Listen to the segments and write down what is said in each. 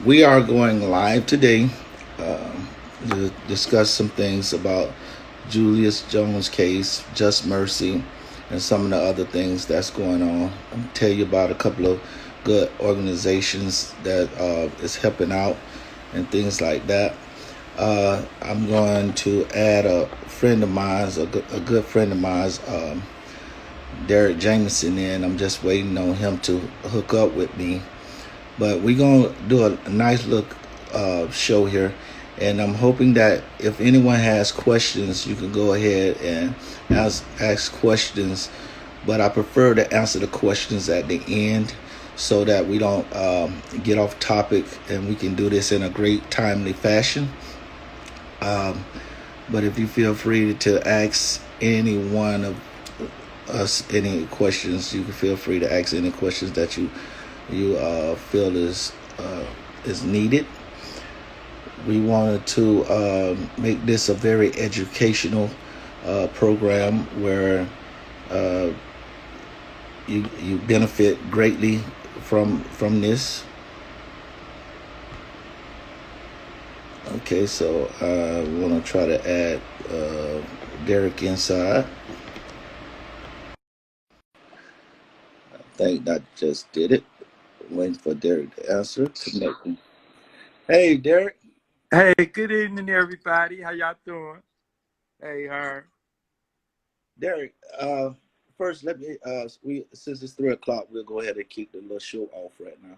We are going live today to discuss some things about Julius Jones' case, Just Mercy, and some of the other things that's going on. I'm gonna tell you about a couple of good organizations that is helping out and things like that. I'm going to add a friend of mine, a good friend of mine, Derrick Jamison in. I'm just waiting on him to hook up with me. But we're gonna do a nice little show here, and I'm hoping that if anyone has questions, you can go ahead and ask questions. But I prefer to answer the questions at the end so that we don't get off topic, and we can do this in a great timely fashion. Um, but if you feel free to ask any one of us any questions, you can feel free to ask any questions that you feel is needed. We wanted to make this a very educational program where uh, you benefit greatly from this. Okay, so I want to try to add Derek inside. I think that just did it. Waiting for Derek to answer. Connecting. Hey, Derek. Hey, good evening, everybody. How y'all doing? Hey, her. Derek, first let me we since it's 3 o'clock, we'll go ahead and keep the little show off right now.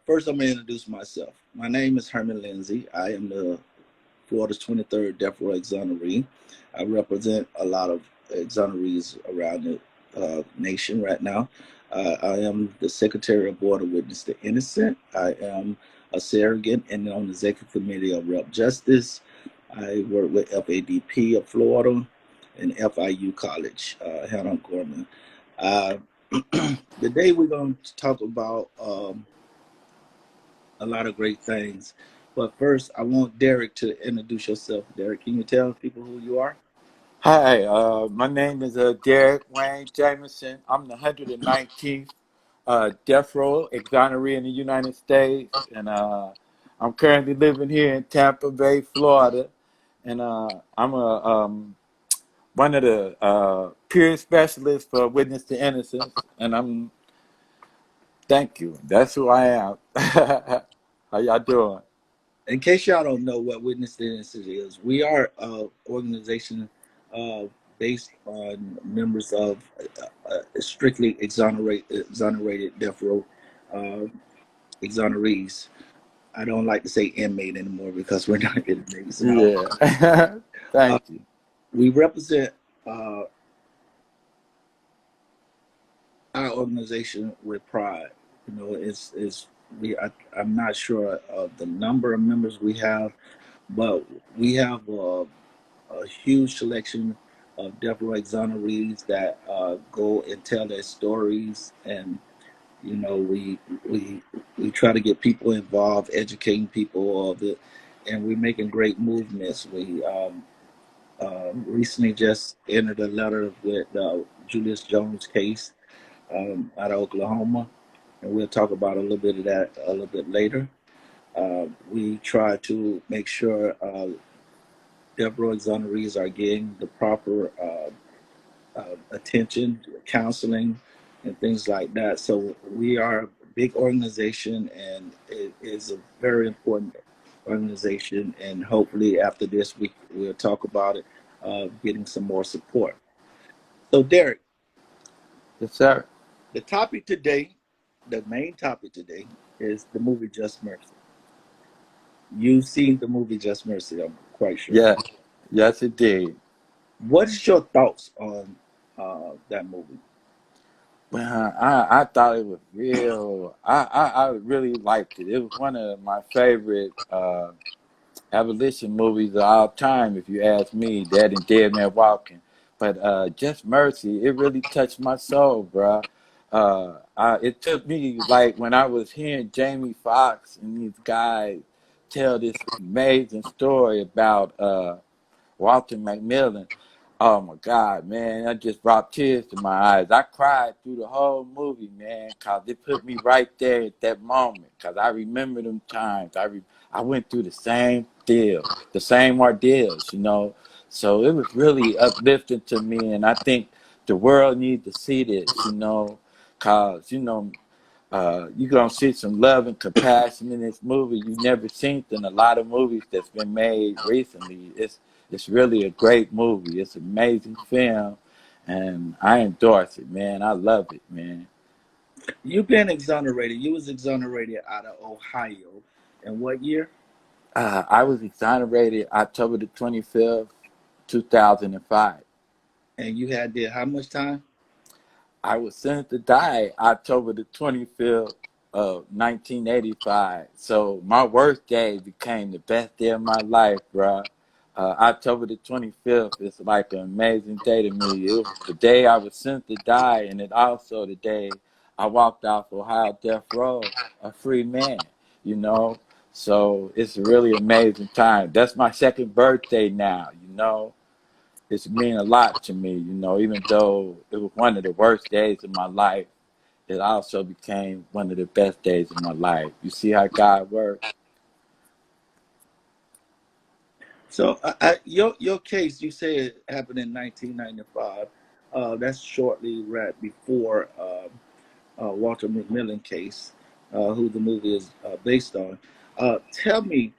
First I'm gonna introduce myself. My name is Herman Lindsey. I am the Florida's 23rd Death Row exoneree. I represent a lot of exonerees around the nation right now. I am the Secretary of Board of Witness to Innocent. I am a surrogate and on the Executive Committee of Rep Justice. I work with FADP of Florida and FIU College, Hannah Gorman. Uh, Today we're going to talk about a lot of great things. But first, I want Derek to introduce yourself. Derek, can you tell people who you are? Hi, my name is Derrick Wayne Jamison. I'm the 119th Death Row exoneree in the United States, and I'm currently living here in Tampa Bay, Florida. And I'm one of the peer specialists for Witness to Innocence, and thank you. That's who I am. How y'all doing? In case y'all don't know what Witness to Innocence is, we are an organization uh, based on members of strictly exonerated death row uh, exonerees. I don't like to say inmate anymore because we're not inmates now. Yeah. Uh, Thank you. we represent uh, our organization with pride. You know, it's we. I'm not sure of the number of members we have, but we have a huge selection of death row exonerees that go and tell their stories, and you know, we try to get people involved, educating people of it, and we're making great movements. We recently just entered a letter with Julius Jones case out of Oklahoma, and we'll talk about a little bit of that a little bit later. We try to make sure death row exonerees are getting the proper attention, counseling, and things like that. So we are a big organization, and it is a very important organization. And hopefully, after this, we'll talk about it, getting some more support. So, Derek, Yes, sir. the topic today, the main topic today, is the movie Just Mercy. You've seen the movie Just Mercy, I'm quite sure. Yeah. Yes, it did. What is your thoughts on that movie? Well, I thought it was real. I really liked it. It was one of my favorite abolition movies of all time, if you ask me. That and Dead Man Walking. But Just Mercy, it really touched my soul, bruh. It took me like when I was hearing Jamie Foxx and these guys tell this amazing story about Walter McMillan. Oh my God, man, that just brought tears to my eyes. I cried through the whole movie, man, cause it put me right there at that moment. Cause I remember them times. I went through the same deal, the same ordeals, you know. So it was really uplifting to me, and I think the world needs to see this, you know, cause you're gonna see some love and compassion in this movie you've never seen in a lot of movies that's been made recently. It's really a great movie. It's an amazing film, and I endorse it, man. I love it, man. You've been exonerated. You was exonerated out of Ohio. In what year? I was exonerated October the 25th, 2005. And you had did how much time? I was sentenced to die October the 25th of 1985. So my worst day became the best day of my life, bruh. October the 25th is like an amazing day to me. It was the day I was sent to die, and it also the day I walked off Ohio death row, a free man, you know. So it's a really amazing time. That's my second birthday now, you know. It's mean a lot to me, you know, even though it was one of the worst days of my life, it also became one of the best days of my life. You see how God works? So your case, you say it happened in 1995. That's shortly right before Walter McMillan case, who the movie is based on. Tell me,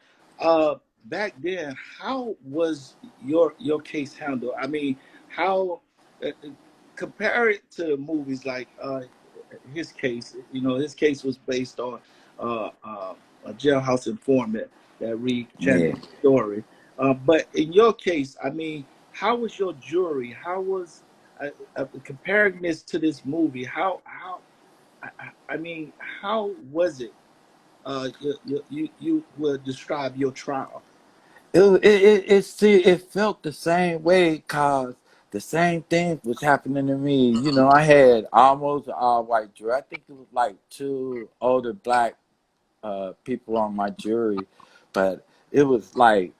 back then, how was your case handled? I mean, how compare it to movies like his case. You know, his case was based on a jailhouse informant that Yeah. rechanted the story. But in your case, I mean, how was your jury? How was comparing this to this movie? I mean, how was it? You would describe your trial. It felt the same way because the same thing was happening to me. You know, I had almost an all white jury. I think it was like two older black people on my jury, but it was like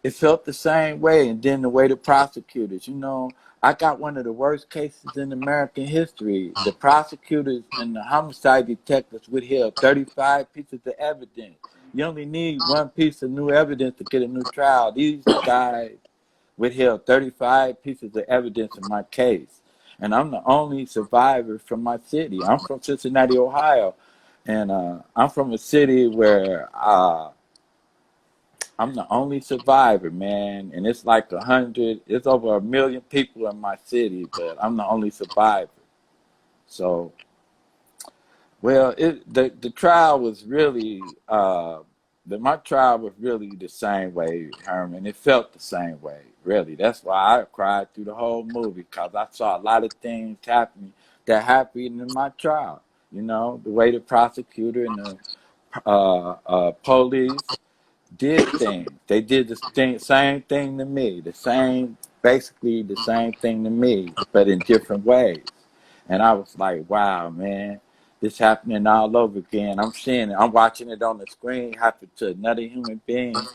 it felt the same way. And then the way the prosecutors, you know, I got one of the worst cases in American history. The prosecutors and the homicide detectives withheld 35 pieces of evidence. You only need one piece of new evidence to get a new trial. These guys withheld 35 pieces of evidence in my case. And I'm the only survivor from my city. I'm from Cincinnati, Ohio. And I'm from a city where I'm the only survivor, man. And it's like it's over 1 million people in my city, but I'm the only survivor. So, well, the trial was really, my trial was really the same way, Herman. It felt the same way, really. That's why I cried through the whole movie, because I saw a lot of things happening that happened in my trial. You know, the way the prosecutor and the police did things. They did same thing to me, basically the same thing to me, but in different ways. And I was like, wow, man, this happening all over again. I'm seeing it. I'm watching it on the screen happen to another human being.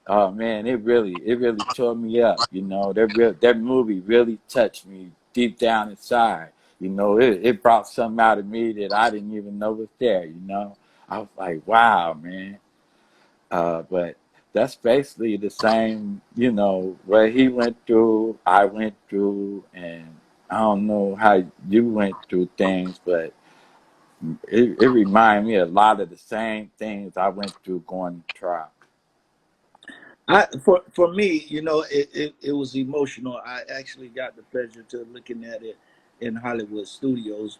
Oh man, it really tore me up. You know, that movie really touched me deep down inside. You know, it brought something out of me that I didn't even know was there. You know, I was like, wow, man. But that's basically the same, you know, what he went through, I went through, and I don't know how you went through things, but it reminded me a lot of the same things I went through going to trial. For me, you know, it was emotional. I actually got the pleasure to looking at it in Hollywood studios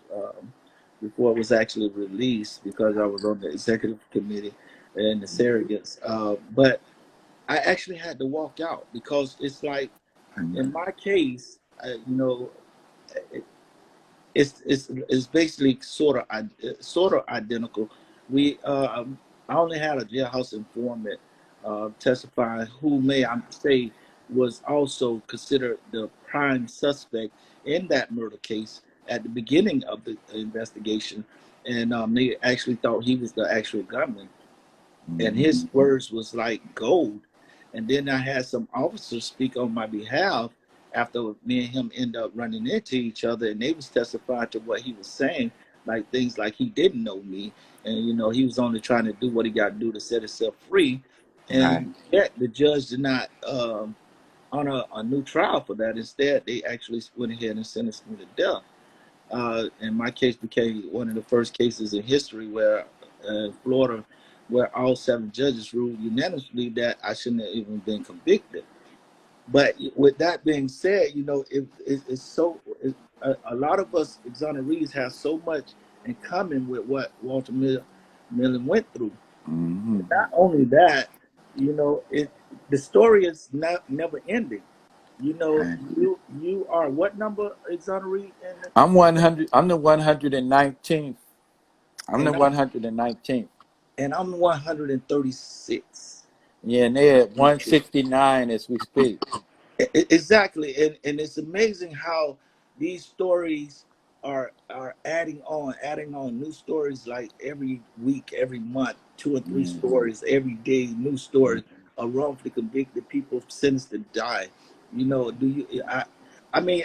before it was actually released because I was on the executive committee and the surrogates. But I actually had to walk out because it's like in my case, you know, it's basically sort of identical. We I only had a jailhouse informant testifying who may I say was also considered the prime suspect in that murder case at the beginning of the investigation, and they actually thought he was the actual gunman, and his Mm-hmm. words was like gold. And then I had some officers speak on my behalf, after me and him end up running into each other, and they was testifying to what he was saying, like things like he didn't know me, and he was only trying to do what he got to do to set himself free, Right. and yet the judge did not honor a new trial for that. Instead, they actually went ahead and sentenced me to death. And my case became one of the first cases in history where Florida, where all 7 judges ruled unanimously that I shouldn't have even been convicted. But with that being said, it's so a lot of us exonerees have so much in common with what Walter Millen went through. Mm-hmm. Not only that, the story is not never ending. Right. You are what number exoneree, I'm 100. I'm the 119th. I'm the and I'm 119th. and I'm 136. Yeah, and they're at 169 as we speak. Exactly, and it's amazing how these stories are adding on new stories like every week, every month, 2 or 3 Mm-hmm. stories every day, new stories of wrongfully convicted people sentenced to die. Do you? I mean,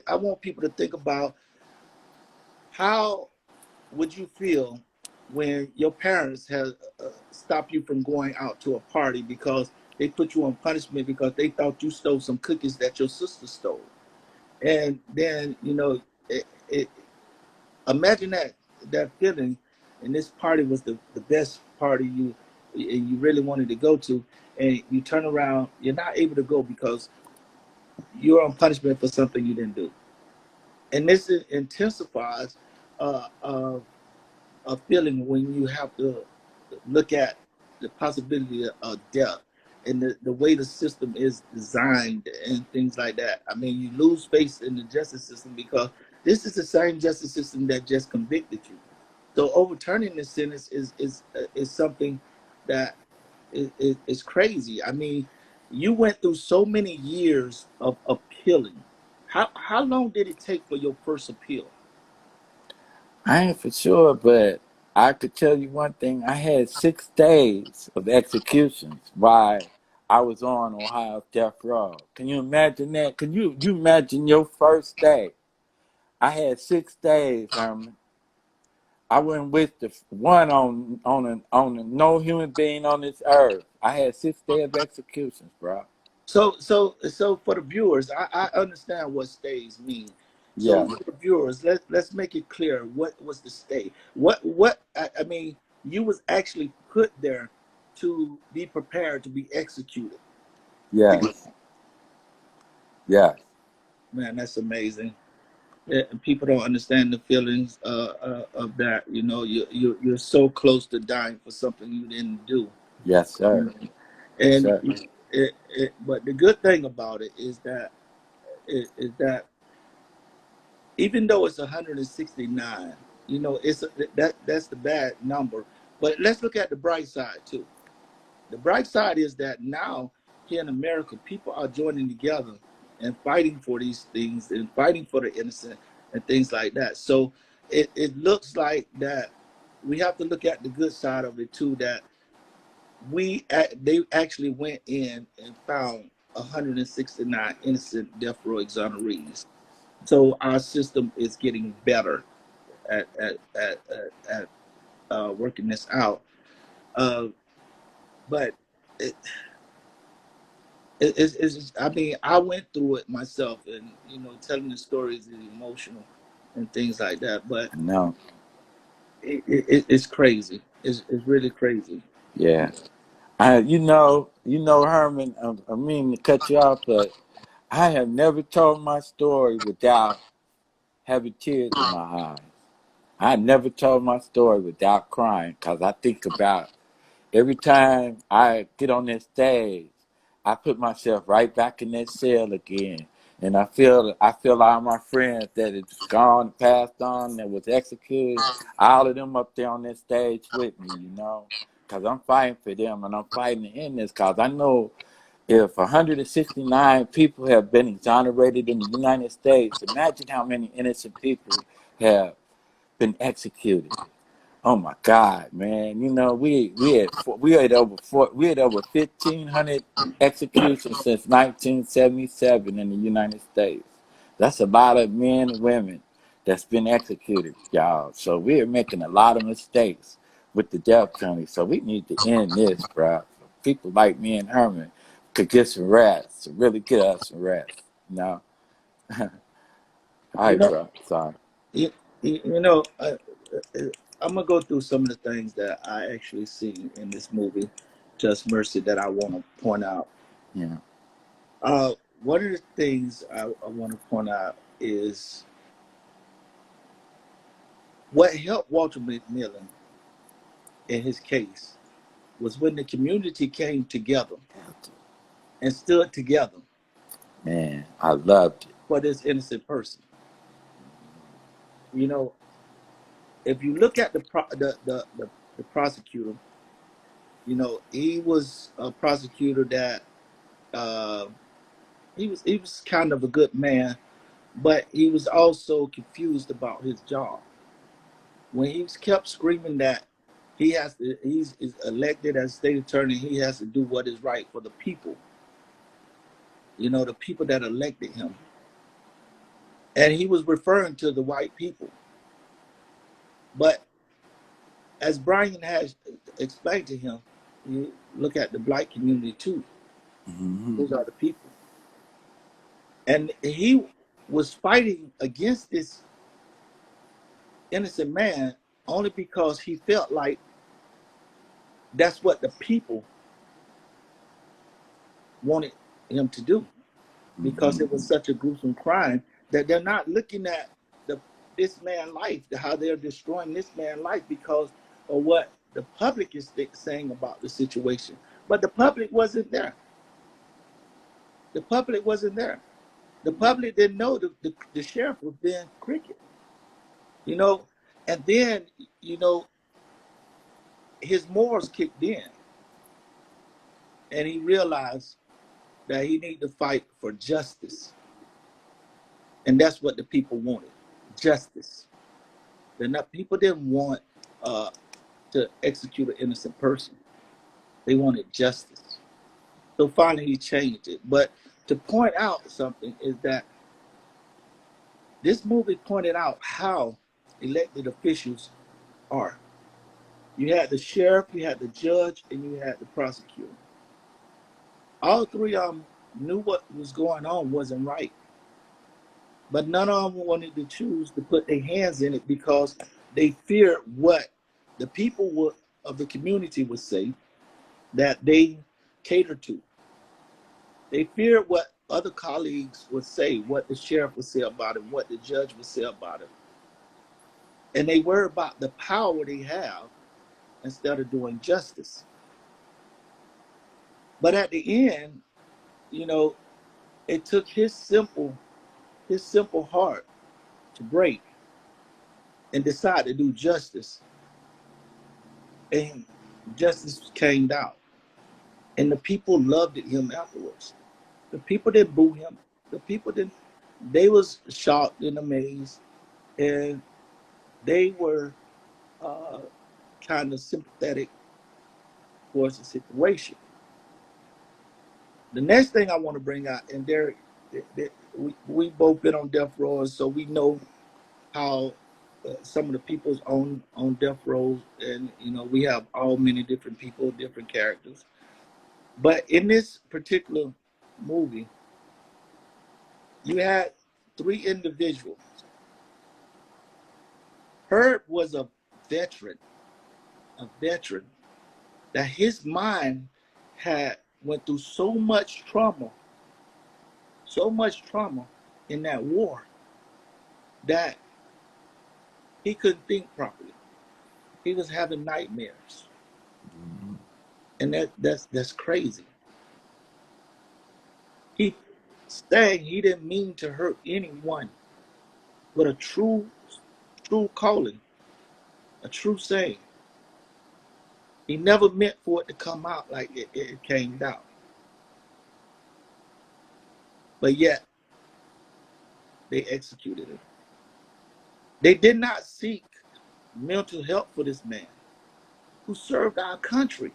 I want people to think about how would you feel when your parents have stopped you from going out to a party because they put you on punishment because they thought you stole some cookies that your sister stole, and then it, imagine that feeling, and this party was the best party you really wanted to go to, and you turn around, you're not able to go because you're on punishment for something you didn't do, and this intensifies uh, uh, a feeling when you have to look at the possibility of death and the way the system is designed and things like that. I mean, you lose faith in the justice system because this is the same justice system that just convicted you. So overturning the sentence is something that is crazy. I mean, you went through so many years of appealing. How long did it take for your first appeal? I ain't for sure, but I could tell you one thing. I had 6 days of executions while I was on Ohio's death row. Can you imagine that? Can you imagine your first day? I had 6 days, Herman. I went with the one on no human being on this earth. I had 6 days of executions, bro. So for the viewers, I understand what stays mean. So Yeah, for the viewers, let's make it clear what was the stay. I mean, you was actually put there to be prepared to be executed. yes, yes, Man, that's amazing. Yeah, people don't understand the feelings of that. You're so close to dying for something you didn't do. yes, You sir. know, Yes, and sir. but the good thing about it is that even though it's 169, it's that's the bad number. But let's look at the bright side too. The bright side is that now here in America, people are joining together and fighting for these things and fighting for the innocent and things like that. So it looks like that we have to look at the good side of it too. That they actually went in and found 169 innocent death row exonerees. So our system is getting better at working this out. Uh, but it, it's I mean, I went through it myself, and telling the stories is emotional and things like that. But No, it's crazy. It's really crazy. yeah. Herman. I mean to cut you off, but I have never told my story without having tears in my eyes. I never told my story without crying because I think about every time I get on that stage, I put myself right back in that cell again. And I feel all my friends that it's gone, passed on, that was executed, all of them up there on that stage with me. Because I'm fighting for them and I'm fighting to end this because I know if 169 people have been exonerated in the United States, imagine how many innocent people have been executed. Oh my God, man! You know we had over 1,500 executions since 1977 in the United States. That's a lot of men and women that's been executed, y'all. So we're making a lot of mistakes with the death penalty. So we need to end this, bro. So people like me and Herman could get some rest, to really get us some rest. You know? All You right, know, bro. Sorry. you, you know, I'm gonna go through some of the things that I actually see in this movie, Just Mercy, that I want to point out. Yeah, Uh, One of the things I want to point out is what helped Walter McMillan in his case was when the community came together and stood together man, I loved it. for this innocent person. You know, if you look at the prosecutor, you know, he was a prosecutor that uh, he was kind of a good man, but he was also confused about his job. When he was kept screaming that he's elected as state attorney, he has to do what is right for the people. You know, the people that elected him, and he was referring to the white people. But as Brian has explained to him, you look at the black community too. Hmm. Those are the people. And he was fighting against this innocent man only because he felt like that's what the people wanted him to do, because Hmm. it was such a gruesome crime that they're not looking at the this man's life, how they're destroying this man's life because of what the public is saying about the situation. But the public wasn't there. The public wasn't there. The public didn't know the sheriff was being crooked, you know. And then, you know, his morals kicked in, and he realized that he needed to fight for justice, and that's what the people wanted: justice. They're not People didn't want uh, to execute an innocent person; they wanted justice. So finally, he changed it. But to point out something is that this movie pointed out how elected officials are. You had the sheriff, you had the judge, and you had the prosecutor. All three of them knew what was going on wasn't right, but none of them wanted to choose to put their hands in it because they feared what the people of the community would say that they cater to. They feared what other colleagues would say, what the sheriff would say about it, what the judge would say about it. And they worry about the power they have instead of doing justice. But at the end, you know, it took his simple heart to break and decide to do justice. And justice came out. And the people loved him afterwards. The people didn't boo him. The people didn't They was shocked and amazed, and they were uh, kind of sympathetic towards the situation. The next thing I want to bring out, and Derek, we both been on death row, so we know how some of the people's on death row, and you know we have all many different people, different characters. But in this particular movie, you had three individuals. Herb was a veteran that his mind had went through so much trauma in that war that he couldn't think properly. He was having nightmares, and that's crazy. He saying he didn't mean to hurt anyone, but a true calling, a true saying. He never meant for it to come out like it came out, but yet they executed it. They did not seek. mental health for this man who served our country,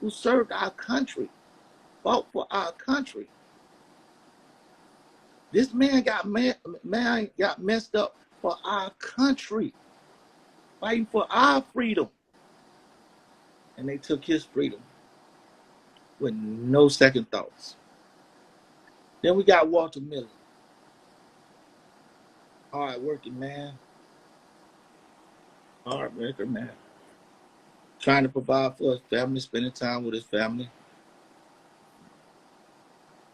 who served our country, fought for our country. This man got messed up for our country, fighting for our freedom. And they took his freedom with no second thoughts. Then we got Walter Miller, hard working man, hard worker man, trying to provide for his family, spending time with his family.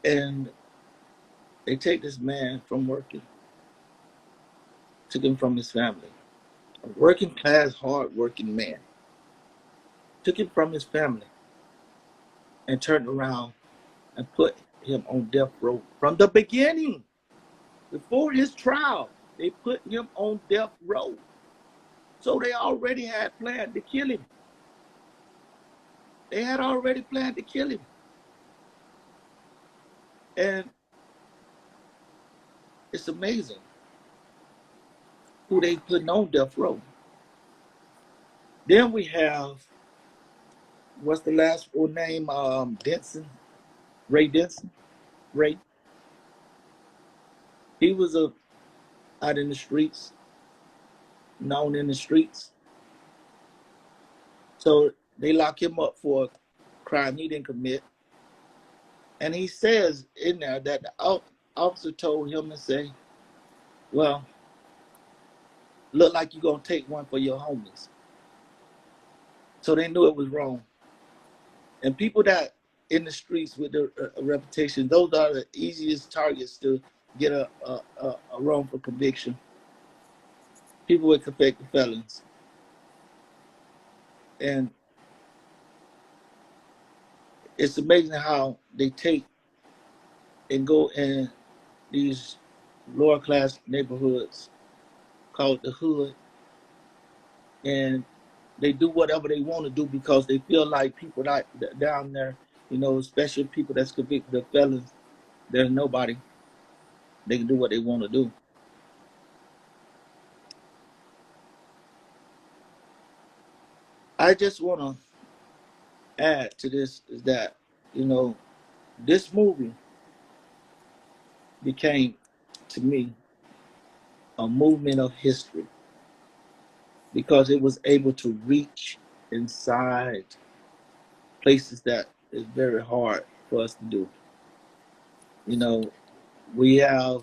And they take this man from working, took him from his family. A working class, hard working man. Took him from his family and turned around and put him on death row from the beginning. Before his trial, they put him on death row. So they already had planned to kill him. They had already planned to kill him. And it's amazing who they put on death row. Then we have, what's the last full name? Denson, Ray Denson. Ray. He was out in the streets, known in the streets. So they lock him up for a crime he didn't commit. And he says in there that the officer told him to say, well, look like you're going to take one for your homies. So they knew it was wrong. And people that in the streets with a reputation, those are the easiest targets to get a wrongful conviction. People with convicted felons. And it's amazing how they take and go in these lower class neighborhoods called the hood, and they do whatever they want to do because they feel like people down there, especially people that's convicted of felons, there's nobody. They can do what they want to do. I just want to add to this is that, this movie became, to me, a movement of history because it was able to reach inside places that is very hard for us to do. We have,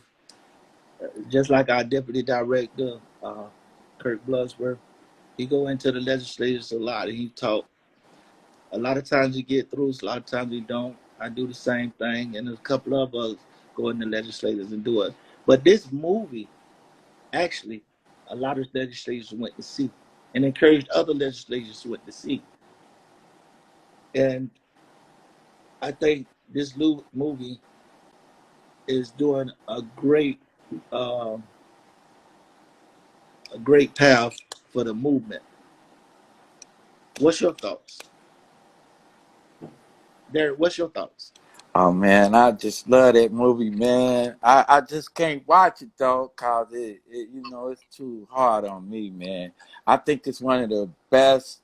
just like our deputy director, Kirk Bloodsworth, he go into the legislators a lot and he talk. A lot of times he get through, a lot of times he don't. I do the same thing, and a couple of us go in the legislators and do it. But this movie, actually, a lot of legislators went to see and encouraged other legislators went to see. And I think this new movie is doing a great path for the movement. What's your thoughts? Derrick, what's your thoughts? Oh man, I just love that movie, man. I just can't watch it though, cause it's too hard on me, man. I think it's one of the best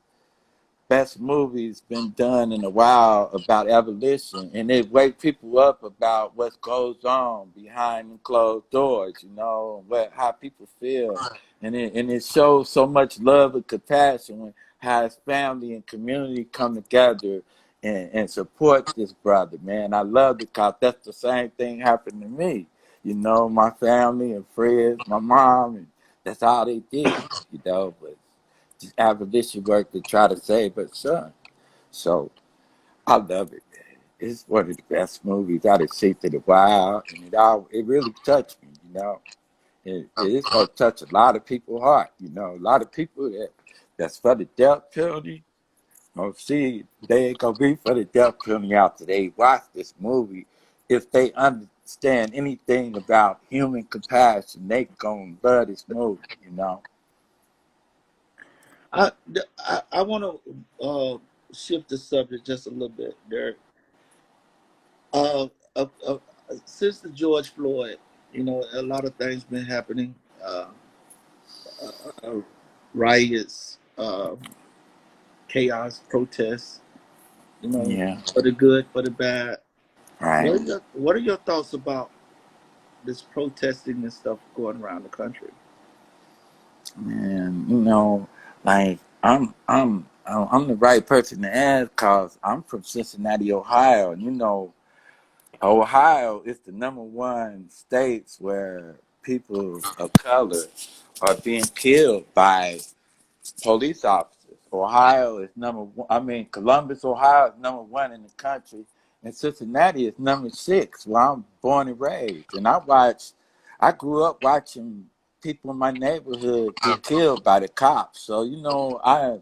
movies been done in a while about abolition, and it wake people up about what goes on behind the closed doors, how people feel, and it shows so much love and compassion when how his family and community come together and support this brother, man. I love it because that's the same thing happened to me, my family and friends, my mom, and that's all they did, but abolition work to try to save her son. So I love it, man. It's one of the best movies I've seen in a while, and it really touched me, It's gonna touch a lot of people's heart, A lot of people that's for the death penalty. See, they ain't gonna be for the death penalty after they watch this movie. If they understand anything about human compassion, they gonna love this movie. I want to shift the subject just a little bit, Derrick. Uh, uh, uh, since the George Floyd, a lot of things been happening. Uh, uh, riots, chaos, protests. You know, Yeah. for the good, for the bad. Right. What are your thoughts about this protesting and stuff going around the country? And like I'm the right person to ask because I'm from Cincinnati, Ohio, and Ohio is the number one states where people of color are being killed by police officers. Ohio is number one. I mean, Columbus, Ohio is number one in the country, and Cincinnati is number six, where I'm born and raised. And I grew up watching people in my neighborhood get killed by the cops. So I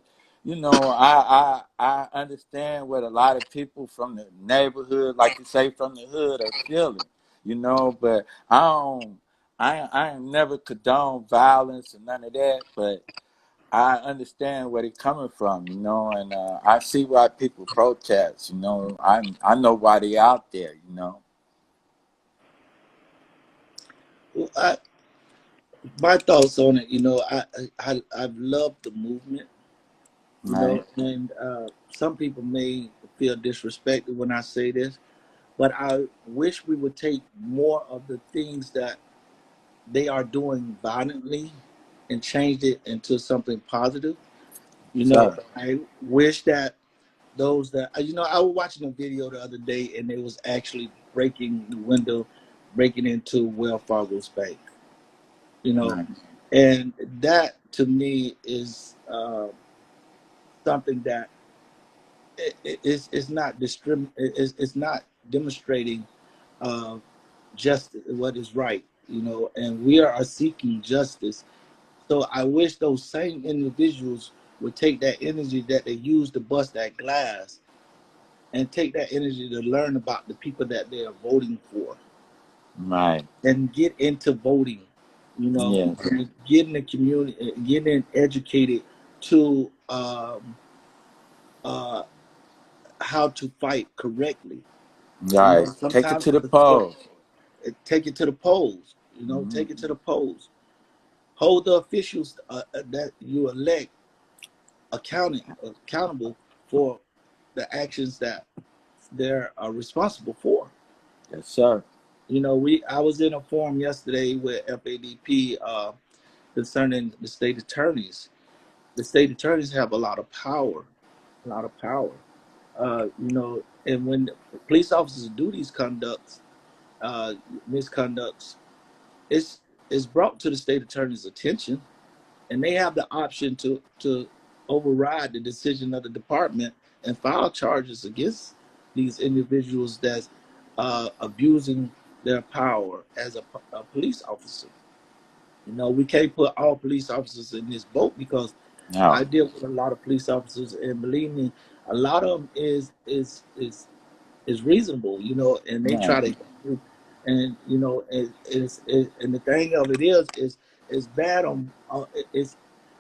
understand what a lot of people from the neighborhood, like you say, from the hood, are feeling. But I don't. I ain't never condone violence and none of that, but I understand where they're coming from, and I see why people protest. I know why they out there. Well, my thoughts on it, I've loved the movement, Right. and some people may feel disrespected when I say this, but I wish we would take more of the things that they are doing violently and change it into something positive. So I wish that those that I was watching a video the other day, and they was actually breaking the window, breaking into Wells Fargo's bank. You know, right, and that to me is something that is not it's not demonstrating uh, justice, what is right. And we are seeking justice. So I wish those same individuals would take that energy that they use to bust that glass and take that energy to learn about the people that they are voting for right, and get into voting, yes, and get in the community, getting educated to uh, how to fight correctly. right. Take it Sometimes to the polls. take it to the polls, Hmm. take it to the polls. Hold the officials that you elect accountable for the actions that they're responsible for. Yes, sir. I was in a forum yesterday with FADP concerning the state attorneys. The state attorneys have a lot of power, a lot of power. And when police officers do these uh, misconducts, it's it's brought to the state attorney's attention, and they have the option to override the decision of the department and file charges against these individuals that's abusing their power as a police officer. We can't put all police officers in this boat because No, I deal with a lot of police officers, and believe me, a lot of them is reasonable, and they no, try to help you, and and the thing of it is bad on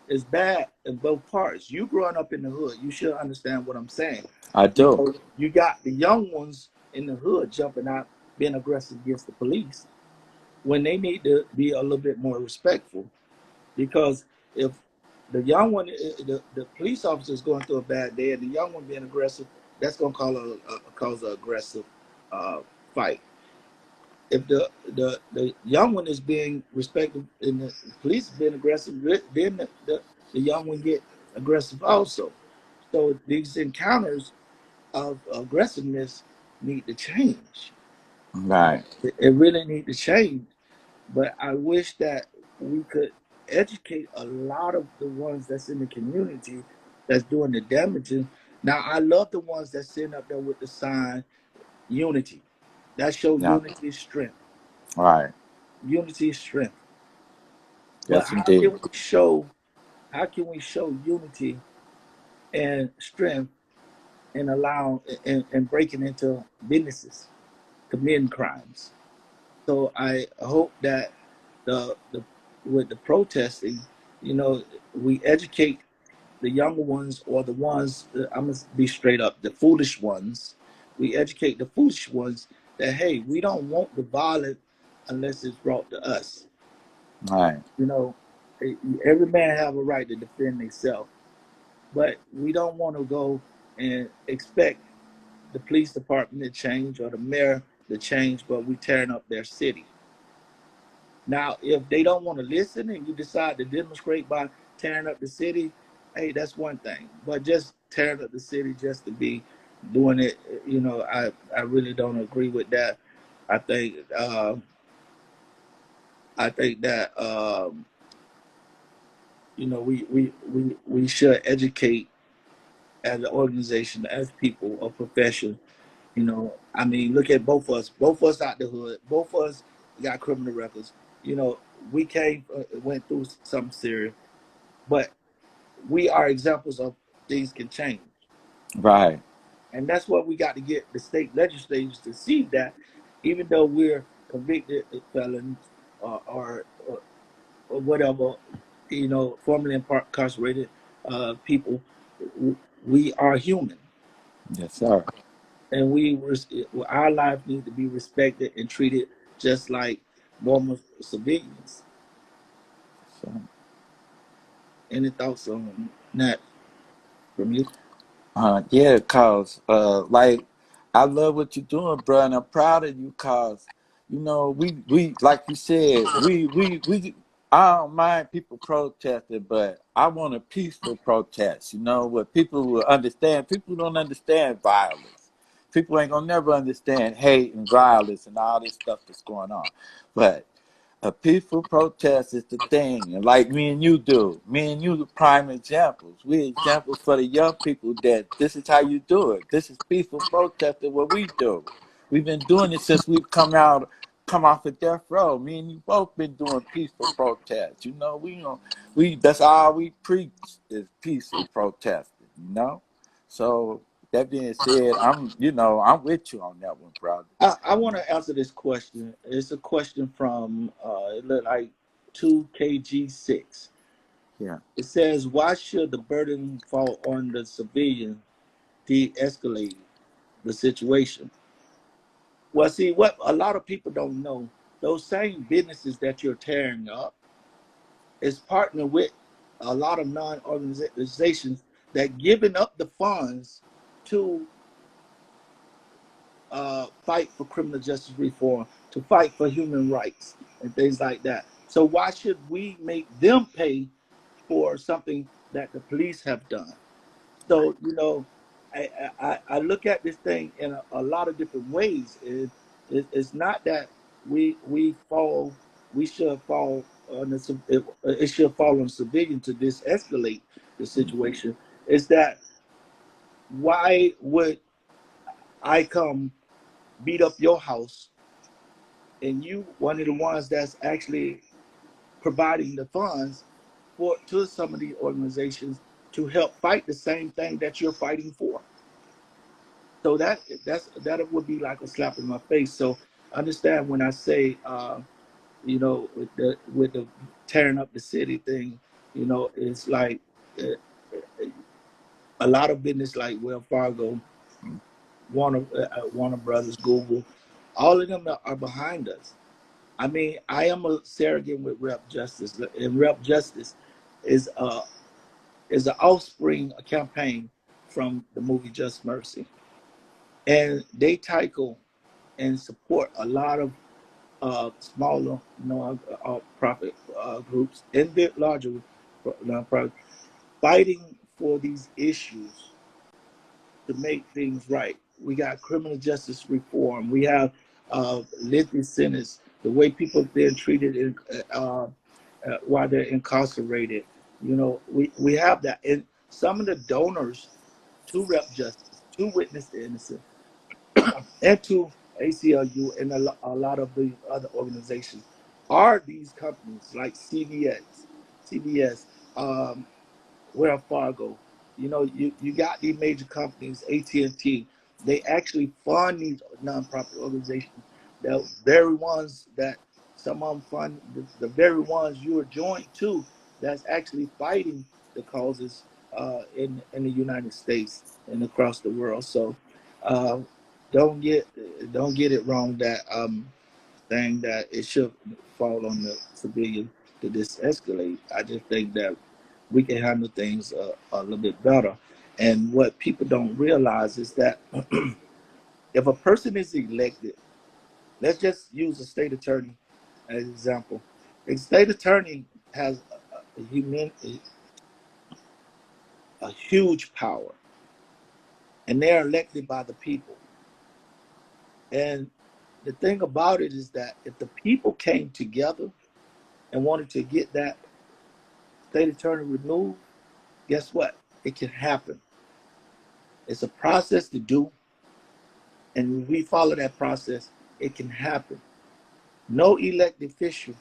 it's bad in both parts. You growing up in the hood, you should understand what I'm saying. I do. You got the young ones in the hood jumping out, being aggressive against the police when they need to be a little bit more respectful. Because if the young one, the police officer is going through a bad day, and the young one being aggressive, that's going to cause an aggressive uh, fight. If the young one is being respectful and the police is being aggressive, then the young one get aggressive also. So these encounters of aggressiveness need to change. Right. It really need to change. But I wish that we could educate a lot of the ones that's in the community that's doing the damaging. Now I love the ones that's sitting up there with the sign unity. That show No. unity is strength. Right. Unity is strength. But Yes, indeed. how can we show unity and strength and allow and breaking into businesses, committing crimes? So I hope that the with the protesting, we educate the younger ones, or the ones, I'm gonna be straight up, the foolish ones. We educate the foolish ones that, hey, we don't want the violence unless it's brought to us. Right. You know, every man have a right to defend himself, but we don't want to go and expect the police department to change or the mayor to change, but we tearing up their city. Now, if they don't want to listen and you decide to demonstrate by tearing up the city, hey, that's one thing. But just tearing up the city just to be doing it, I really don't agree with that. I think I think that we should educate as an organization, as people of profession. I mean, look at both of us. Both of us out the hood. Both of us got criminal records. You know, we went through something serious, but we are examples of things can change, Right. and that's what we got to get the state legislators to see that, even though we're convicted felons or whatever, formerly incarcerated people, we are human, Yes, sir. and our lives need to be respected and treated just like normal civilians. So, Any thoughts on that from you? yeah, cause like I love what you're doing, bro, and I'm proud of you, cause we like you said, we I don't mind people protesting, but I want a peaceful protest. Where people will understand. People don't understand violence. People ain't gonna never understand hate and violence and all this stuff that's going on, but a peaceful protest is the thing. And like me and you do, me and you the prime examples. We're examples for the young people that this is how you do it. This is peaceful protesting what we do. We've been doing it since we've come off of death row. Me and you both been doing peaceful protests. We that's all we preach is peaceful protesting. So that being said, I'm with you on that one, brother. I want to answer this question. It's a question from it look like 2KG6. Yeah. It says, "Why should the burden fall on the civilian de-escalate the situation?" Well, see, what a lot of people don't know, those same businesses that you're tearing up is partnered with a lot of non-organizations that giving up the funds to fight for criminal justice reform, to fight for human rights and things like that. So why should we make them pay for something that the police have done? So I look at this thing in a lot of different ways. It's not that we fall we should fall on it should fall on civilian to de-escalate the situation. It's that why would I come beat up your house and you one of the ones that's actually providing the funds to some of these organizations to help fight the same thing that you're fighting for? So that would be like a slap in my face. So understand when I say with the tearing up the city thing, it's like uh, a lot of business like Wells Fargo, Warner Brothers, Google, all of them are behind us. I mean, I am a surrogate with Rep Justice, and Rep Justice is is an offspring, a campaign from the movie Just Mercy, and they tackle and support a lot of smaller profit groups and bit larger nonprofit fighting for these issues to make things right. We got criminal justice reform. We have lengthy sentence, the way people are being treated while they're incarcerated. We have that. And some of the donors to Rep Justice, to Witness the Innocent, and to ACLU and a lot of the other organizations are these companies like CBS, um, Wells Fargo. You got these major companies, AT&T. They actually fund these nonprofit organizations. The very ones that some of them fund, the very ones you are joined to, that's actually fighting the causes in the United States and across the world. So uh, don't get don't get it wrong that saying that it should fall on the civilian. to this escalate. I just think that we can handle things a little bit better. And what people don't realize is that if a person is elected, let's just use a state attorney as an example. A state attorney has a huge power, and they're elected by the people. And the thing about it is that if the people came together and wanted to get that state attorney removed, guess what? It can happen. It's a process to do, and if we follow that process, it can happen. No elected official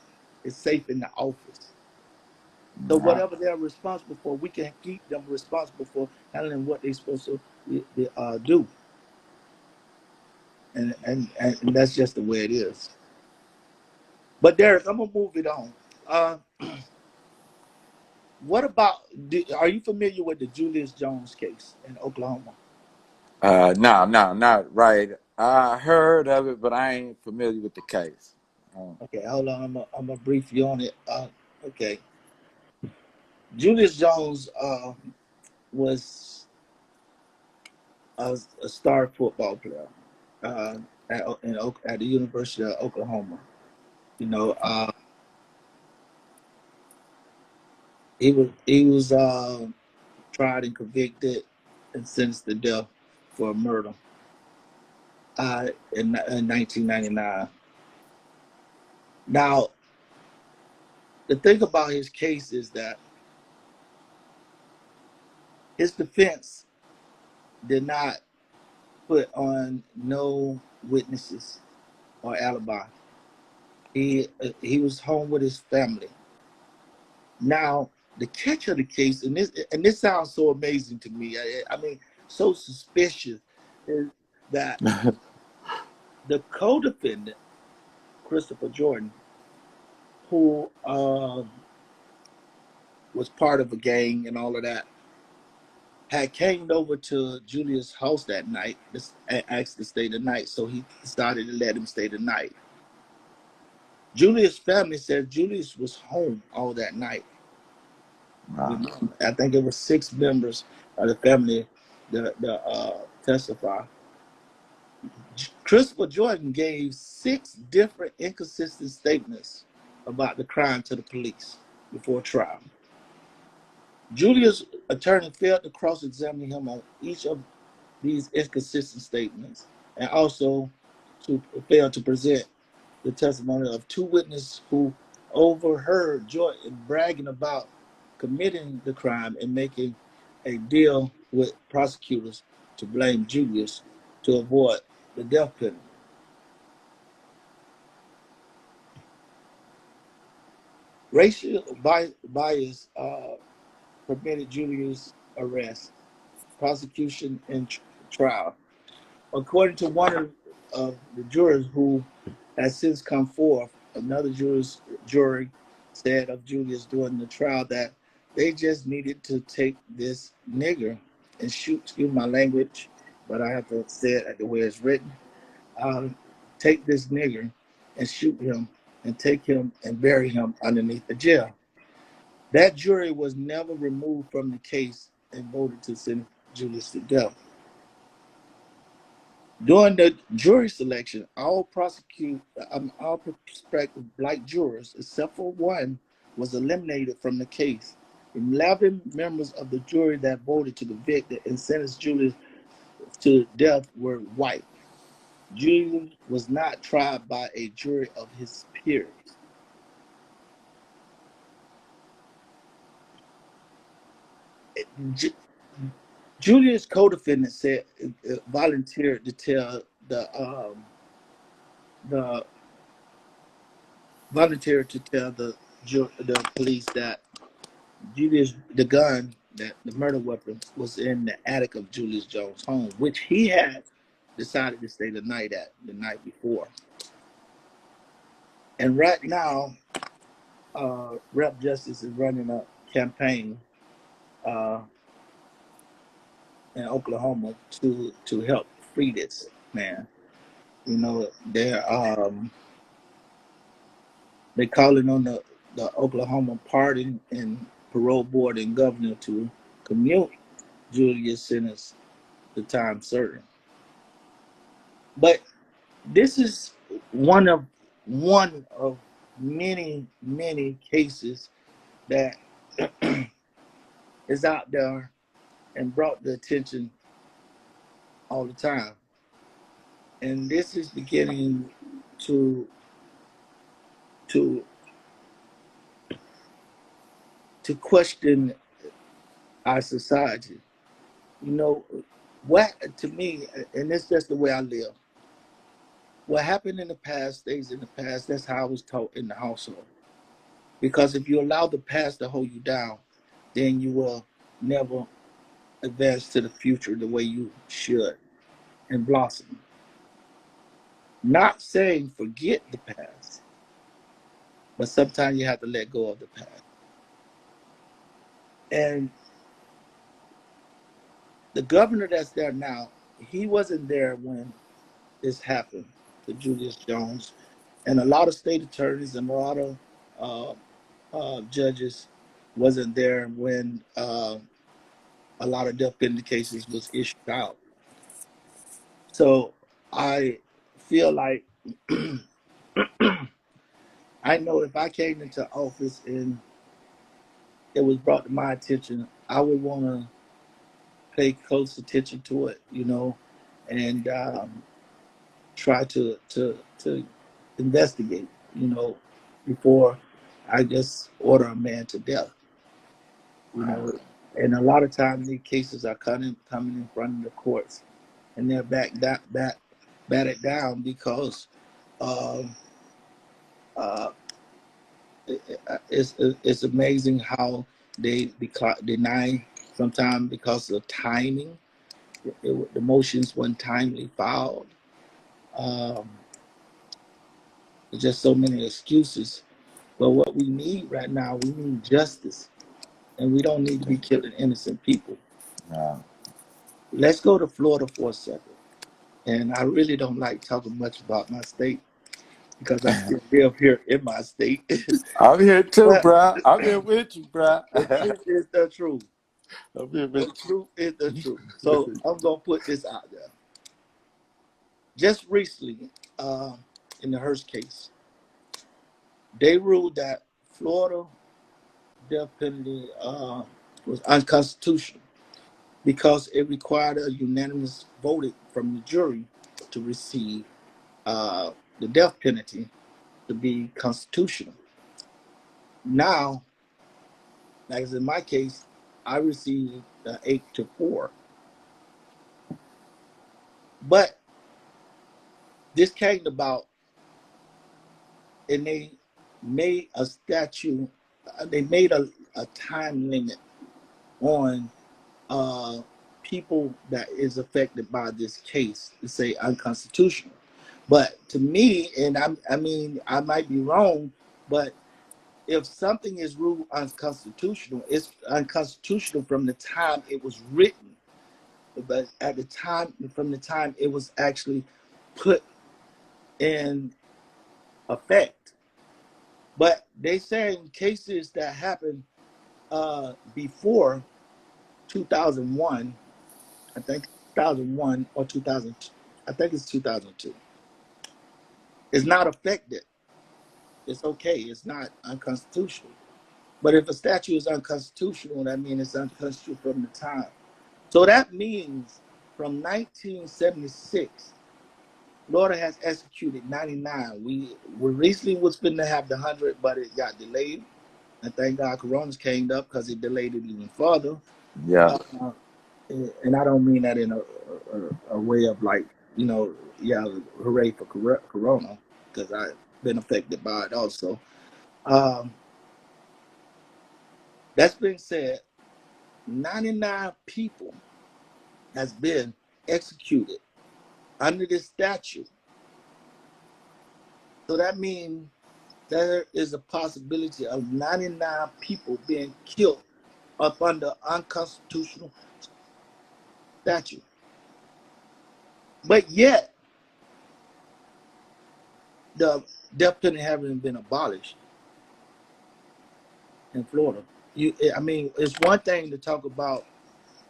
is safe in the office. So Right. whatever they're responsible for, we can keep them responsible for handling what they're supposed to do, and that's just the way it is. But Derrick, I'm gonna move it on. Uh, what about? Are you familiar with the Julius Jones case in Oklahoma? No, not right. I heard of it, but I ain't familiar with the case. Um, Okay, hold on. I'm gonna brief you on it. Okay, Julius Jones was a star football player uh, at the University of Oklahoma. You know, he was tried and convicted and sentenced to death for murder in 1999. Now, the thing about his case is that his defense did not put on no witnesses or alibi. He was home with his family. Now, the catch of the case, and this sounds so amazing to me. I mean, so suspicious, is that the co-defendant, Christopher Jordan, who was part of a gang and all of that, had came over to Julius' house that night and asked to stay the night. So he decided to let him stay the night. Julius' family said Julius was home all that night. wow. I think it was 6 members of the family that testify. Christopher Jordan gave 6 different inconsistent statements about the crime to the police before trial. Julius' attorney failed to cross-examine him on each of these inconsistent statements, and also to fail to present the testimony of 2 witnesses who overheard Jordan bragging about committing the crime and making a deal with prosecutors to blame Julius to avoid the death penalty. Racial bias permitted Julius' arrest, prosecution, and trial. According to one of the jurors who has since come forth, another jury said of Julius during the trial that they just needed to take this nigger and shoot, excuse my language, but I have to say it the way it's written, take this nigger and shoot him and take him and bury him underneath the jail. That jury was never removed from the case and voted to send Julius to death. During the jury selection, all prospective black jurors, except for one, was eliminated from the case. 11 members of the jury that voted to convict and sentence Julius to death were white. Julius was not tried by a jury of his peers. Ju- Julius' co-defendant said volunteered to tell the the police that Julius, the gun, that the murder weapon, was in the attic of Julius Jones' home, which he had decided to stay the night at the night before. And right now, Rep Justice is running a campaign uh, in Oklahoma to help free this man. You know, they're calling on the Oklahoma Pardon and Parole Board and Governor to commute Julius' sentence to time certain. But this is one of one of many cases that is out there and brought the attention all the time. And this is beginning to to to question our society. You know, what to me, and it's just the way I live. What happened in the past stays in the past. That's how I was taught in the household. Because if you allow the past to hold you down, then you will never advance to the future the way you should and blossom. Not saying forget the past, but sometimes you have to let go of the past. And the governor that's there now, he wasn't there when this happened to Julius Jones, and a lot of state attorneys and a lot of uh, judges wasn't there when a lot of death penalty cases was issued out. So I feel like I know if I came into office and it was brought to my attention, I would want to pay close attention to it, and try to investigate, before I just order a man to death, you Right. know. And a lot of times these cases are coming in front of the courts, and they're batted down because um, uh, it's amazing how they deny sometimes because of timing. The motions weren't timely filed. Um, there's just so many excuses. But what we need right now, we need justice, and we don't need to be killing innocent people. Yeah. Let's go to Florida for a second. And I really don't like talking much about my state because I still live here in my state. I'm here too, But bruh. I'm here with you, bruh. the truth is the truth. I'm here The with truth is the truth. So you. I'm gonna put this out there. Just recently, uh, in the Hearst case, they ruled that Florida death penalty was unconstitutional because it required a unanimous vote from the jury to receive uh, the death penalty to be constitutional. Now, like in my case, I received 8-4, but this came about, and they made a statute. They made a time limit on uh, people that is affected by this case to say unconstitutional. But to me, and I mean, I might be wrong, but if something is ruled unconstitutional, it's unconstitutional from the time it was written, but at the time, from the time it was actually put in effect. But they say in cases that happened before 2001, I think 2001 or 2002, I think it's 2002, it's not affected. It's okay. It's not unconstitutional. But if a statute is unconstitutional, that means it's unconstitutional from the time. So that means from 1976, Florida has executed 99. We recently was going to have the 100, but it got delayed. And thank God Corona's came up because it delayed it even further. Yeah. Uh, and I don't mean that in a way of like, yeah, hooray for Corona, because I've been affected by it also. Um, that's being said, 99 people has been executed under this statute. So that means there is a possibility of 99 people being killed up under unconstitutional statute. But yet, the death penalty having been abolished. in Florida. I mean, it's one thing to talk about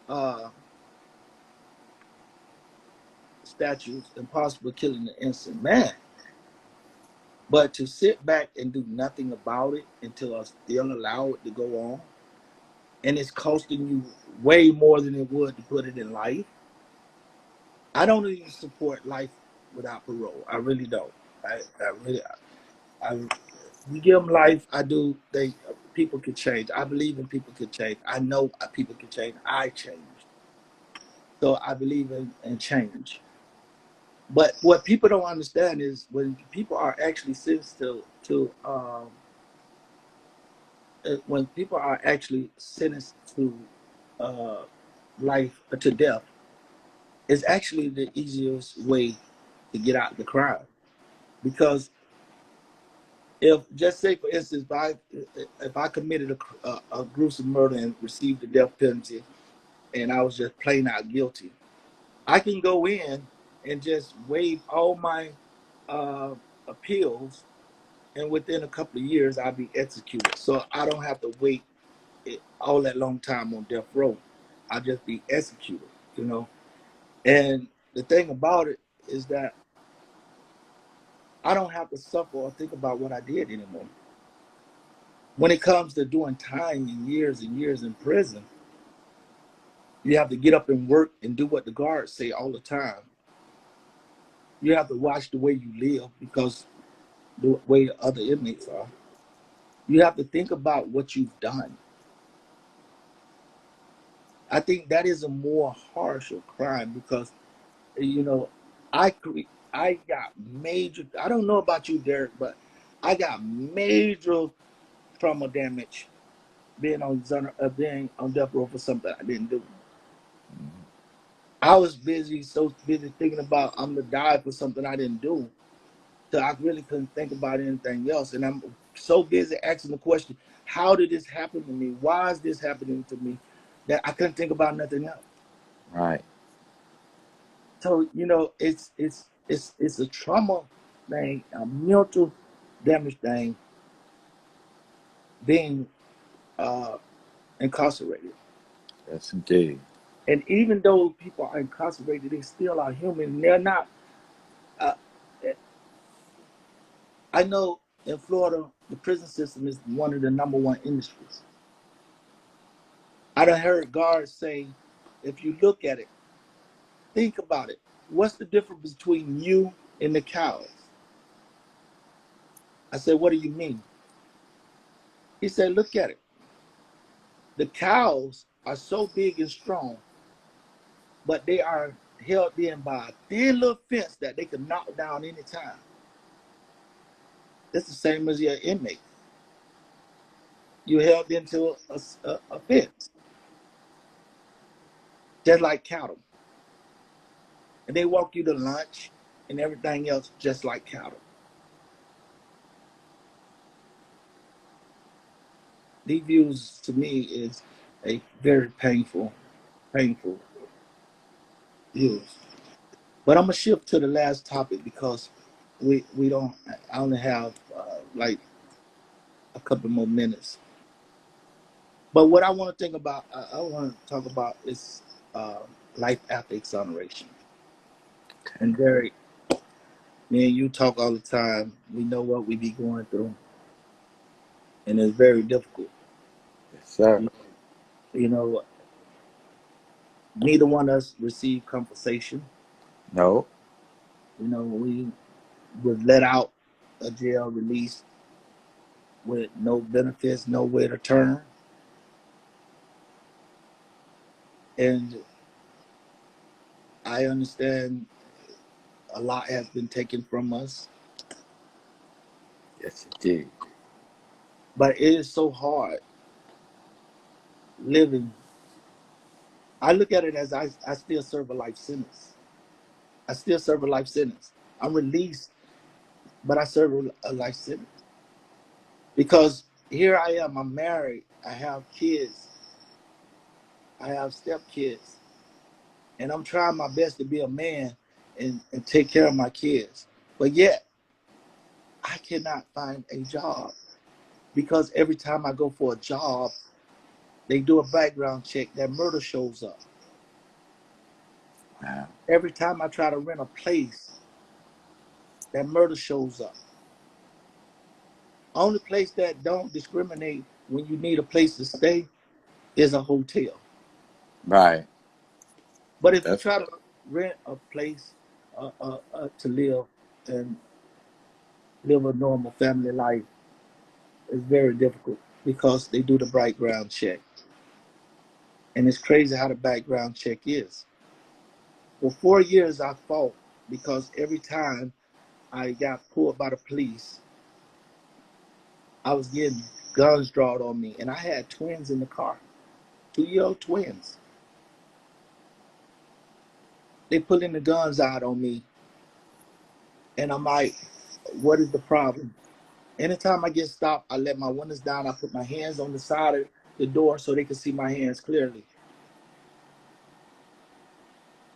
uh, statutes and possible killing an innocent man, but to sit back and do nothing about it until us still allow it to go on, and it's costing you way more than it would to put it in life. I don't even support life without parole. I really don't. I really, I you give them life. I do think people can change. I believe in people can change. I know people can change. I changed, so I believe in change. But what people don't understand is when people are actually sentenced when people are actually sentenced to uh, life to death, it's actually the easiest way to get out of the crime. Because if, just say for instance, if I committed a gruesome murder and received the death penalty, and I was just plain out guilty, I can go in and just waive all my uh, appeals, and within a couple of years I'll be executed. So I don't have to wait all that long time on death row. I'll just be executed, you know. And the thing about it is that I don't have to suffer or think about what I did anymore. When it comes to doing time and years in prison, you have to get up and work and do what the guards say all the time. You have to watch the way you live because the way other inmates are. You have to think about what you've done. I think that is a more harsher crime because, you know, I got major. I don't know about you, Derrick, but I got major trauma damage being on death row for something I didn't do. I was so busy thinking about I'm gonna die for something I didn't do, so I really couldn't think about anything else. And I'm so busy asking the question, how did this happen to me? Why is this happening to me? That I couldn't think about nothing else. Right. So, you know, it's a trauma thing, a mental damage thing, being uh, incarcerated. Yes, indeed. And even though people are incarcerated, they still are human. They're not. Uh, I know in Florida, the prison system is one of the number one industries. I done heard guards say, if you look at it, think about it. What's the difference between you and the cows? I said, what do you mean? He said, look at it. The cows are so big and strong, but they are held in by a thin little fence that they can knock down anytime. It's the same as your inmate. You're held into a fence, just like cattle. And they walk you to lunch and everything else just like cattle. These views to me is a very painful views. But I'm gonna shift to the last topic because we don't. I only have like a couple more minutes. But what I want to think about, I want to talk about is uh, life after exoneration. Okay. And Derrick, me and you talk all the time. We know what we be going through, and it's very difficult. Yes, sir. You, you know, neither one of us received compensation. No. You know, we was let out of jail, released with no benefits, nowhere to turn, and I understand a lot has been taken from us, Yes, indeed. but it is so hard living. I look at it as I still serve a life sentence. I still serve a life sentence. I'm released, but I serve a life sentence because here I am. I'm married. I have kids. I have stepkids, and I'm trying my best to be a man and take care of my kids. But yet, I cannot find a job. because every time I go for a job, they do a background check, that murder shows up. Wow. Every time I try to rent a place, that murder shows up. Only place that don't discriminate when you need a place to stay is a hotel. Right. But if you That's try to rent a place to live and live a normal family life, it's very difficult because they do the background check. And it's crazy how the background check is. For 4 years, I fought because every time I got pulled by the police, I was getting guns drawn on me. And I had twins in the car, 2-year-old twins. They pulling the guns out on me. And I'm like, what is the problem? Anytime I get stopped, I let my windows down. I put my hands on the side of the door so they can see my hands clearly.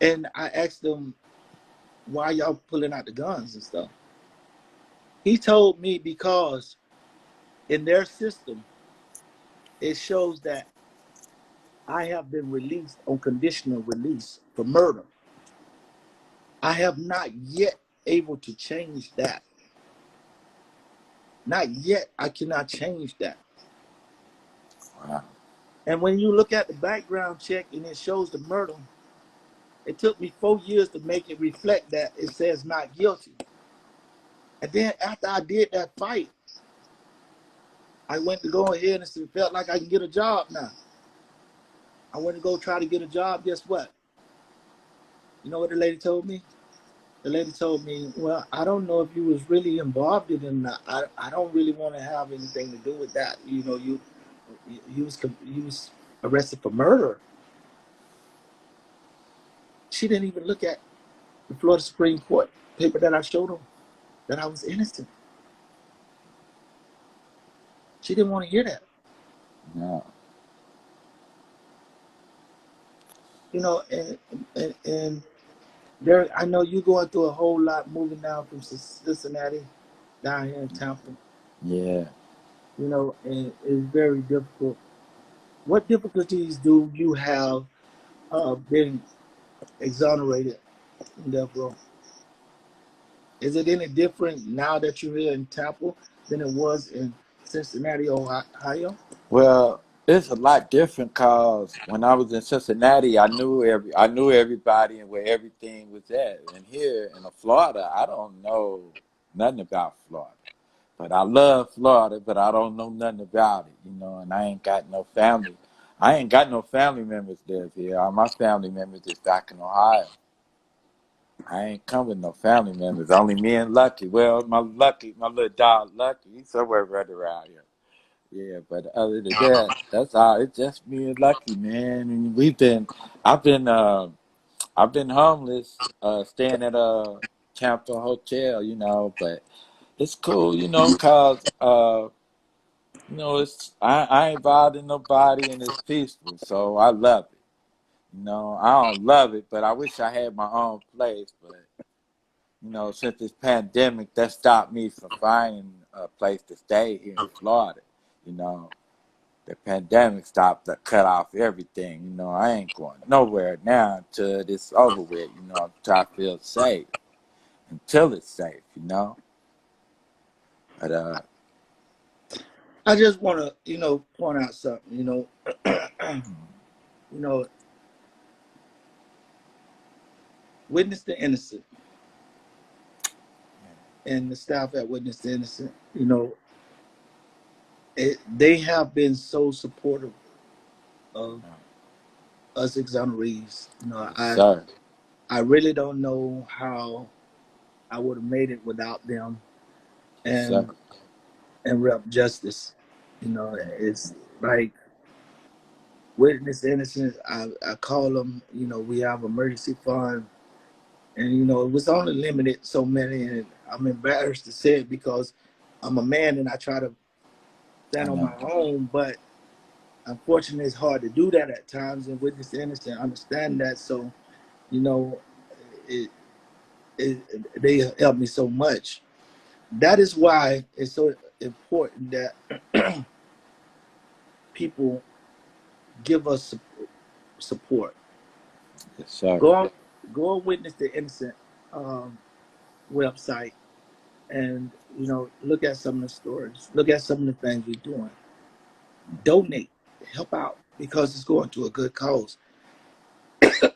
And I asked them, why y'all pulling out the guns and stuff? He told me because in their system, it shows that I have been released on conditional release for murder. I have not yet able to change that. Not yet. I cannot change that. wow. And when you look at the background check and it shows the murder, it took me 4 years to make it reflect that it says not guilty. And then after I did that fight, I went to go ahead and felt like I can get a job now. I went to go try to get a job. Guess what? You know what the lady told me? The lady told me, well, I don't know if you was really involved in it or not. I don't really want to have anything to do with that. You know, you was arrested for murder. She didn't even look at the Florida Supreme Court paper that I showed her that I was innocent. She didn't want to hear that. No. You know, and Derrick, I know you're going through a whole lot moving down from Cincinnati down here in Tampa. Yeah. You know, and it's very difficult. What difficulties do you have been exonerated in that role? Is it any different now that you're here in Tampa than it was in Cincinnati, Ohio? Well, it's a lot different because when I was in Cincinnati, I knew everybody and where everything was at. And here in Florida, I don't know nothing about Florida. But I love Florida, but I don't know nothing about it, you know, and I ain't got no family. I ain't got no family members live here. All my family members is back in Ohio. I ain't come with no family members. Only me and Lucky. Well, my little dog Lucky, he's somewhere right around here. Yeah, but other than that, that's all. It's just me and Lucky, man. And I've been homeless, staying at a Tampa hotel, you know. But it's cool, you know, cause you know, I ain't bothering nobody and it's peaceful, so I love it. You know, I don't love it, but I wish I had my own place. But you know, since this pandemic, that stopped me from finding a place to stay here in Florida. You know, the pandemic stopped to cut off everything. You know, I ain't going nowhere now until this over with. You know, I'm trying to feel safe until it's safe. You know, but I just want to, point out something. You know, Witness the Innocent and the staff at Witness the Innocent. They have been so supportive of us exonerees. yes, sir. I really don't know how I would have made it without them Yes, sir. and Rep Justice. It's like Witness the Innocent. I call them. We have emergency fund, and it was only limited so many, and I'm embarrassed to say it because I'm a man and I try to I stand on know. my own, but unfortunately, it's hard to do that at times. And Witness the Innocent understand that, so you know, it they help me so much. That is why it's so important that people give us support. Yes, sir. Go on, go on Witness the Innocent um, website, and look at some of the stories. Look at some of the things we're doing. Donate, help out because it's going to a good cause.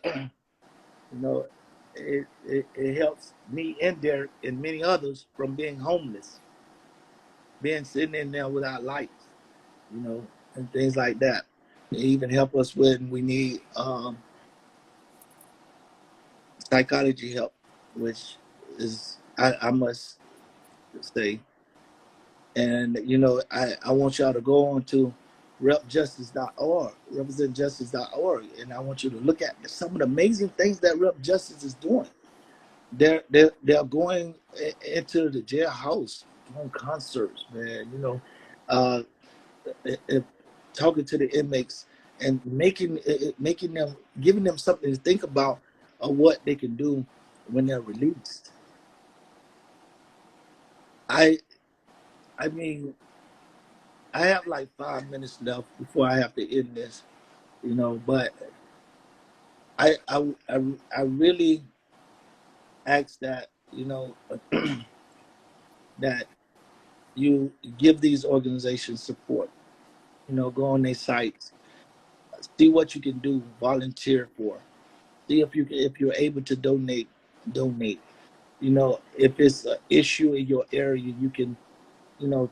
You know, it helps me and Derrick and many others from being homeless, being sitting in there without lights, and things like that. They even help us when we need psychology help, which is I must say. And I want y'all to go on to repjustice.org, representjustice.org, and I want you to look at some of the amazing things that Rep Justice is doing. They're going into the jailhouse, doing concerts, man. Uh, talking to the inmates and making them, giving them something to think about of what they can do when they're released. I I mean, I have like 5 minutes left before I have to end this, but I really ask that that you give these organizations support. Go on their sites, see what you can do, volunteer for. See if you're able to donate. If it's an issue in your area, you can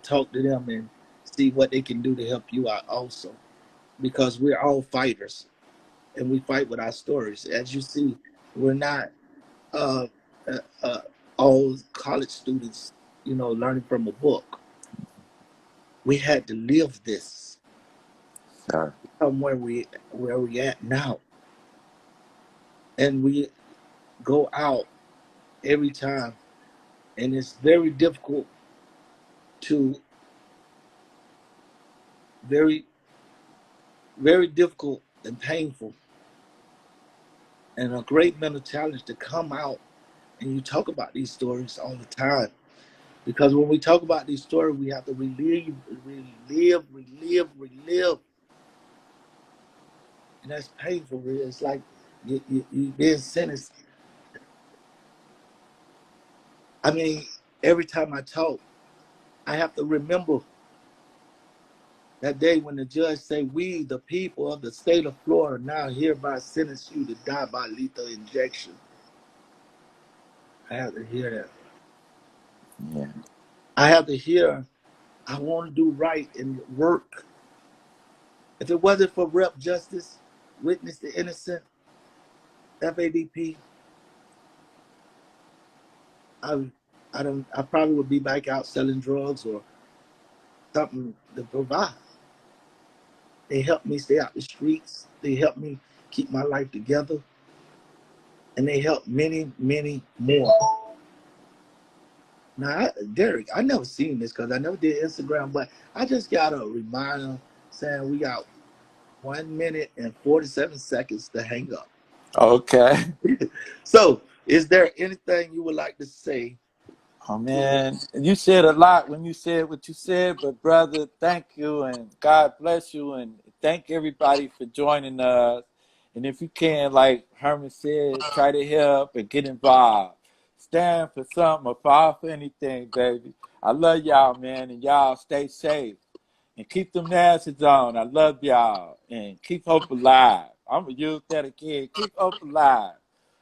talk to them and see what they can do to help you out also, because we're all fighters and we fight with our stories. As you see, we're not uh, uh, uh, all college students, learning from a book. We had to live this. Sir. Come where we at now, and we go out every time, and it's very difficult to very very difficult and painful, and a great mental challenge to come out and you talk about these stories all the time. Because when we talk about these stories, we have to relive, and that's painful. It's like you being sentenced. I mean, every time I talk, I have to remember that day when the judge say, "We, the people of the state of Florida, now hereby sentence you to die by lethal injection." I have to hear that. Yeah. I have to hear, I want to do right and work. If it wasn't for Rep Justice, Witness the Innocent, FADP, I I probably would be back out selling drugs or something to provide. They helped me stay out the streets. They helped me keep my life together, and they helped many, many more. Now, Derrick, I never seen this because I never did Instagram, but I just got a reminder saying we got 1 minute and 47 seconds to hang up. Okay. So, is there anything you would like to say Oh to man, you said a lot when you said what you said, but brother, thank you and God bless you and thank everybody for joining us. And if you can, like Herman said, try to help and get involved. Stand for something or fall for anything, baby. I love y'all, man, and y'all stay safe and keep them masks on. I love y'all and keep hope alive. I'm gonna use that again. Keep hope alive.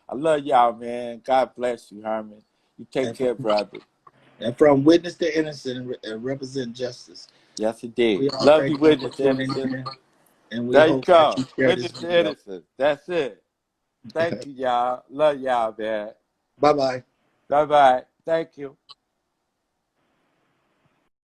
I love y'all, man. God bless you, Herman. You take and care, from, brother. and from Witness to Innocent and Represent Justice? Yes, indeed. We all Love you, thank you for witness to tuning innocence. in, and we There you hope that go. you share this Witness to video. innocence. That's it. Thank you, y'all. Love y'all, man. Bye bye. Bye bye. Thank you.